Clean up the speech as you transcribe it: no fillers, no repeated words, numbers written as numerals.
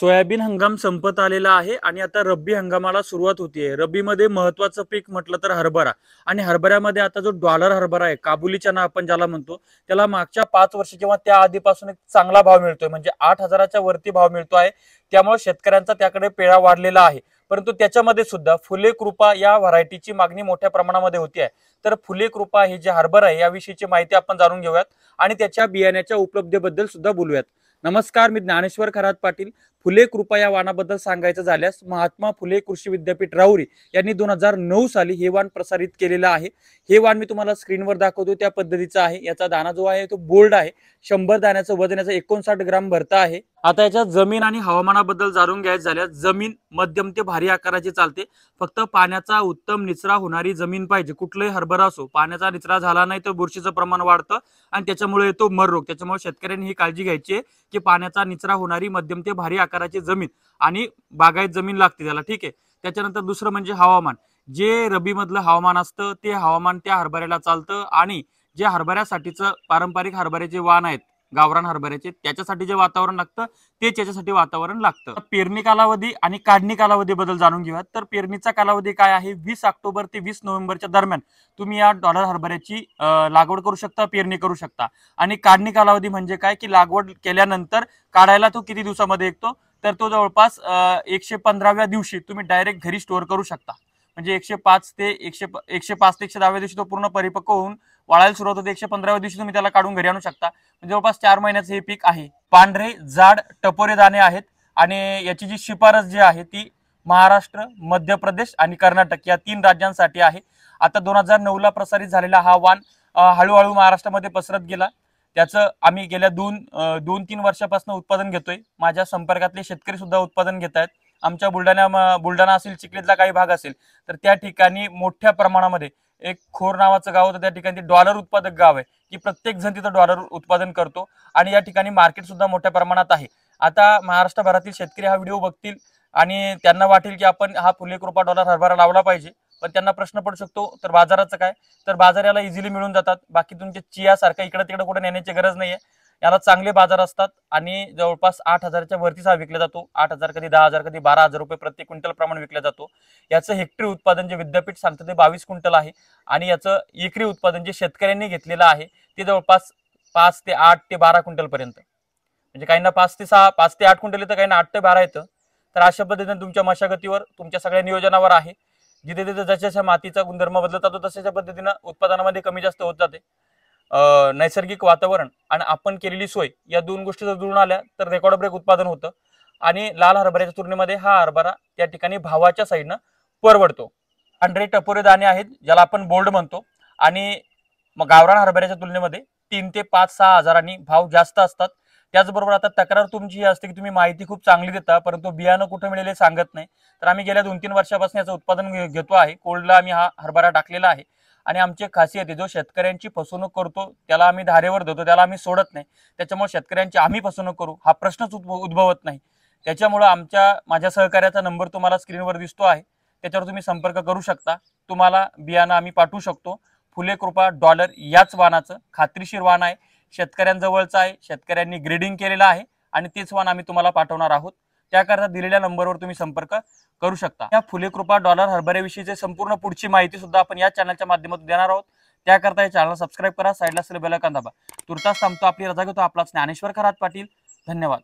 Soybean हंगाम संपत आलेला आहे आणि आता रब्बी हंगामाला सुरुवात होतीये। रब्बीमध्ये महत्त्वाचं पीक म्हटलं तर हरभरा आणि हरभऱ्यामध्ये आता जो डॉलर हरभरा आहे, काबुली चना आपण ज्याला म्हणतो, त्याला मागच्या 5 वर्ष किंवा त्या आधीपासून एक चांगला भाव मिळतोय, म्हणजे 8,000च्या वरती भाव मिळतो आहे। त्यामुळे शेतकऱ्यांचा त्याकडे पेळा वाढलेला आहे। परंतु त्याच्यामध्ये सुद्धा फुले कृपा या व्हरायटीची मागणी मोठ्या प्रमाणामध्ये होती आहे। तर फुले कृपा हे जे हरभरा आहे याविषयीची माहिती आपण जाणून घेऊयात आणि त्याच्या बियाण्याच्या उपलब्धतेबद्दल सुद्धा बोलूयात। नमस्कार, मी ज्ञानेश्वर खरात पाटील। फुले कृपा या वाणाबद्दल सांगायचं झाल्यास महात्मा फुले कृषी विद्यापीठ राहुरी यांनी 2009 साली हे वाण प्रसारित केलेलं आहे। हे वाण मी तुम्हाला स्क्रीनवर दाखवतो त्या पद्धतीचं आहे। याचा दाना जो आहे तो बोल्ड आहे। 100 दाण्याचं वजन याचं 59 ग्राम भरता आहे। आता याच्या जमीन आणि हवामानाबद्दल जाणून घ्यायचं झाल्यास जमीन मध्यम ते भारी आकाराची चालते। फक्त पाण्याचा उत्तम निचरा होणारी जमीन पाहिजे। कुठलाही हरभरा असो, पाण्याचा निचरा झाला नाही तर बुरशीचं प्रमाण वाढतं आणि त्याच्यामुळे येतो मर रोग। त्याच्यामुळे शेतकऱ्यांनी ही काळजी घ्यायची आहे की पाण्याचा निचरा होणारी मध्यम ते भारी आकाराची जमीन आणि बागायत जमीन लागते त्याला, ठीक आहे। त्याच्यानंतर दुसरं म्हणजे हवामान। जे रब्बी मधलं हवामान असतं ते हवामान त्या हरभऱ्याला चालतं आणि जे हरभऱ्यासाठीचं पारंपरिक हरभऱ्याचे वाण आहेत, गावरान हरभऱ्याचे, त्याच्यासाठी जे वातावरण लागतं ते त्याच्यासाठी वातावरण लागतं। पेरणी कालावधी आणि काढणी कालावधी बद्दल जाणून घेऊयात। तर पेरणीचा कालावधी काय आहे? 20 ऑक्टोबर ते 20 नोव्हेंबरच्या दरम्यान तुम्ही या डॉलर हरभऱ्याची लागवड करू शकता, पेरणी करू शकता। आणि काढणी कालावधी म्हणजे काय की लागवड केल्यानंतर काढायला तो किती दिवसामध्ये येतो? तर तो जवळपास 115व्या दिवशी तुम्ही डायरेक्ट घरी स्टोअर करू शकता। म्हणजे 105 ते 110व्या दिवशी तो पूर्ण परिपक्व होऊन वाळायला सुरुवात होते। 115व्या दिवशी तुम्ही त्याला काढून घरी आणू शकता। जवळपास 4 महिन्याचं हे पीक आहे। पांढरे जाड टपोरे दाणे आहेत आणि याची जी शिफारस जी आहे ती महाराष्ट्र, मध्य प्रदेश आणि कर्नाटक या 3 राज्यांसाठी आहे। आता 2009 ला प्रसारित झालेला हा वाण हळूहळू महाराष्ट्रामध्ये पसरत गेला। त्याचं आम्ही गेल्या 2-3 वर्षापासून उत्पादन घेतोय। माझ्या संपर्कातले शेतकरी सुद्धा उत्पादन घेत आहेत। आमच्या बुलढाणा असेल, चिखलीतला काही भाग असेल तर त्या ठिकाणी मोठ्या प्रमाणामध्ये एक खोर नावाचं गाव होतं, त्या ठिकाणी डॉलर उत्पादक गाव आहे की प्रत्येक जण तिथं डॉलर उत्पादन करतो आणि या ठिकाणी मार्केट सुद्धा मोठ्या प्रमाणात आहे। आता महाराष्ट्रभरातील शेतकरी हा व्हिडिओ बघतील आणि त्यांना वाटेल की आपण हा फुले कृपा डॉलर हरभरा लावला पाहिजे, पण त्यांना प्रश्न पडू शकतो तर बाजाराचं काय? तर बाजार याला इझिली मिळून जातात। बाकी तुमचे चिया सारखं इकडे तिकडे कुठे नेण्याची गरज नाहीये। याला चांगले बाजार असतात आणि जवळपास 8,000च्या वरतीच हा विकला जातो। 8,000, कधी 10,000, कधी 12,000 रुपये प्रति क्विंटल प्रमाणे विकला जातो। याचं हेक्टरी उत्पादन जे विद्यापीठ सांगतं ते 22 क्विंटल आहे आणि याचं एकरी उत्पादन जे शेतकऱ्यांनी घेतलेलं आहे ते जवळपास 5 ते 8 ते 12 क्विंटल पर्यंत, म्हणजे काहींना 5 ते 6, 5 ते 8 क्विंटल येतं, काहींना 8 ते 12 येतं। तर अशा पद्धतीने तुमच्या मशागतीवर, तुमच्या सगळ्या नियोजनावर आहे। जिथे तिथे जशा मातीचा गुणधर्म बदलत जातो तशाच्या पद्धतीनं उत्पादनामध्ये कमी जास्त होत जाते। नैसर्गिक वातावरण आणि आपण केलेली सोय या 2 गोष्टी जर जुळून आल्या तर रेकॉर्ड ब्रेक उत्पादन होतं आणि लाल हरभऱ्याच्या तुलनेमध्ये हा हरभरा त्या ठिकाणी भावाच्या साईडनं परवडतो। पांढरे टपोरे दाणे आहेत ज्याला आपण बोल्ड म्हणतो आणि मग गावरान हरभऱ्याच्या तुलनेमध्ये 3 ते 5-6 हजारांनी भाव जास्त असतात। त्याचबरोबर आता तक्रार तुमची ही असते की तुम्ही माहिती खूप चांगली देता परंतु बियाणं कुठे मिळेल हे सांगत नाही। तर आम्ही गेल्या 2-3 वर्षापासून याचं उत्पादन घेतो आहे। कोल्डला आम्ही हा हरभरा टाकलेला आहे आणि आमची खासियत आहे, जो शेतकऱ्यांची फसवणूक करतो त्याला आम्ही धारेवर देतो, त्याला आम्ही सोडत नाही। त्याच्यामुळे शेतकऱ्यांची आम्ही फसवणूक करू हा प्रश्नच उद्भवत नाही। त्याच्यामुळे माझ्या सहकार्याचा नंबर तुम्हाला स्क्रीनवर दिसतो आहे, त्याच्यावर तुम्ही संपर्क करू शकता। तुम्हाला बियाणं आम्ही पाठवू शकतो। फुले कृपा डॉलर याच वाणाचं खात्रीशीर वाण आहे, शेतकऱ्यांजवळचं आहे, शेतकऱ्यांनी ग्रेडिंग केलेलं आहे आणि तेच वाण आम्ही तुम्हाला पाठवणार आहोत। त्याकरता दिलेल्या नंबरवर तुम्ही संपर्क करू शकता। या फुले कृपा डॉलर हरभऱ्याविषयीची संपूर्ण पुढची माहिती सुद्धा आपण या चॅनलच्या माध्यमातून देणार आहोत। त्याकरता हे चॅनल सबस्क्राईब करा, साईडला असलेलं बेल आयकॉन दाबा। तुर्तास थांबतो, आपली रजा घेतो। आपलाच ज्ञानेश्वर खरात पाटील। धन्यवाद।